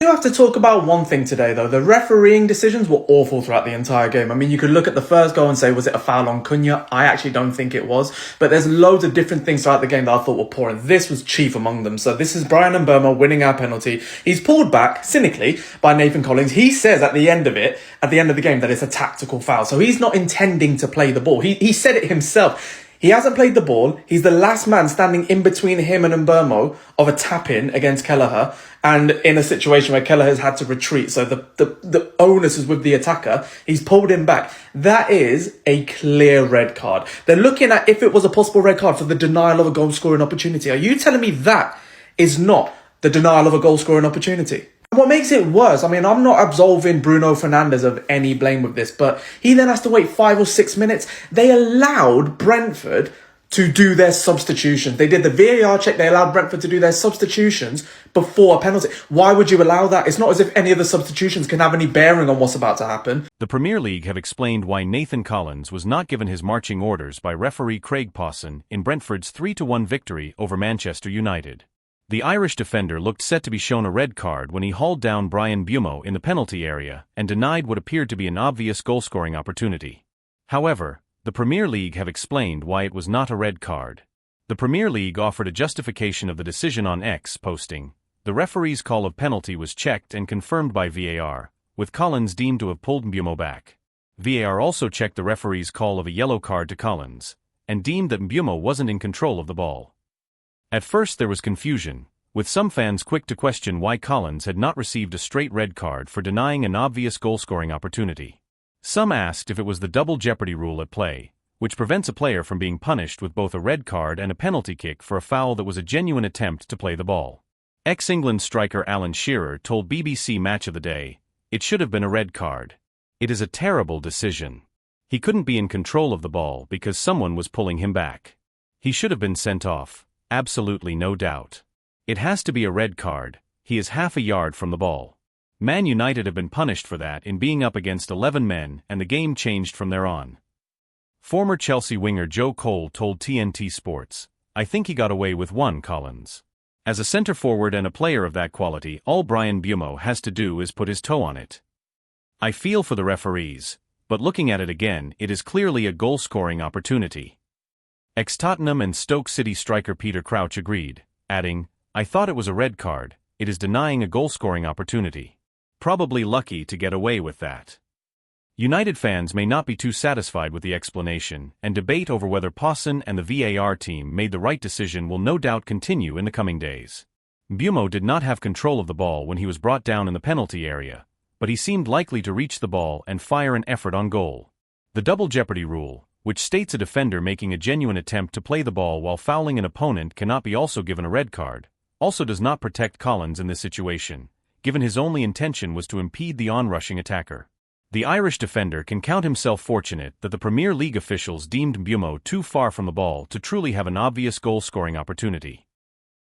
do have to talk about one thing today, though. The refereeing decisions were awful throughout the entire game. I mean, you could look at the first goal and say, was it a foul on Cunha? I actually don't think it was. But there's loads of different things throughout the game that I thought were poor, and this was chief among them. So this is Brian Mbuemo winning our penalty. He's pulled back, cynically, by Nathan Collins. He says at the end of the game, that it's a tactical foul. So he's not intending to play the ball. He said it himself. He hasn't played the ball. He's the last man standing in between him and Mbuemo of a tap-in against Kelleher, and in a situation where Kelleher has had to retreat. So the onus is with the attacker. He's pulled him back. That is a clear red card. They're looking at if it was a possible red card for the denial of a goal-scoring opportunity. Are you telling me that is not the denial of a goal-scoring opportunity? What makes it worse, I mean, I'm not absolving Bruno Fernandes of any blame with this, but he then has to wait 5 or 6 minutes. They allowed Brentford to do their substitutions. They did the VAR check. They allowed Brentford to do their substitutions before a penalty. Why would you allow that? It's not as if any of the substitutions can have any bearing on what's about to happen. The Premier League have explained why Nathan Collins was not given his marching orders by referee Craig Pawson in Brentford's 3-1 victory over Manchester United. The Irish defender looked set to be shown a red card when he hauled down Mbuemo in the penalty area and denied what appeared to be an obvious goal-scoring opportunity. However, the Premier League have explained why it was not a red card. The Premier League offered a justification of the decision on X, posting, "The referee's call of penalty was checked and confirmed by VAR, with Collins deemed to have pulled Mbuemo back. VAR also checked the referee's call of a yellow card to Collins, and deemed that Mbuemo wasn't in control of the ball." At first there was confusion, with some fans quick to question why Collins had not received a straight red card for denying an obvious goal-scoring opportunity. Some asked if it was the double jeopardy rule at play, which prevents a player from being punished with both a red card and a penalty kick for a foul that was a genuine attempt to play the ball. Ex-England striker Alan Shearer told BBC Match of the Day, "It should have been a red card. It is a terrible decision. He couldn't be in control of the ball because someone was pulling him back. He should have been sent off. Absolutely no doubt. It has to be a red card. He is half a yard from the ball. Man United have been punished for that in being up against 11 men, and the game changed from there on." Former Chelsea winger Joe Cole told TNT Sports, "I think he got away with one, Collins. As a centre-forward and a player of that quality, all Brian Mbuemo has to do is put his toe on it. I feel for the referees, but looking at it again, it is clearly a goal-scoring opportunity." Ex-Tottenham and Stoke City striker Peter Crouch agreed, adding, "I thought it was a red card. It is denying a goal-scoring opportunity. Probably lucky to get away with that." United fans may not be too satisfied with the explanation, and debate over whether Pawson and the VAR team made the right decision will no doubt continue in the coming days. Mbuemo did not have control of the ball when he was brought down in the penalty area, but he seemed likely to reach the ball and fire an effort on goal. The double jeopardy rule, which states a defender making a genuine attempt to play the ball while fouling an opponent cannot be also given a red card, also does not protect Collins in this situation, given his only intention was to impede the onrushing attacker. The Irish defender can count himself fortunate that the Premier League officials deemed Mbuemo too far from the ball to truly have an obvious goal-scoring opportunity.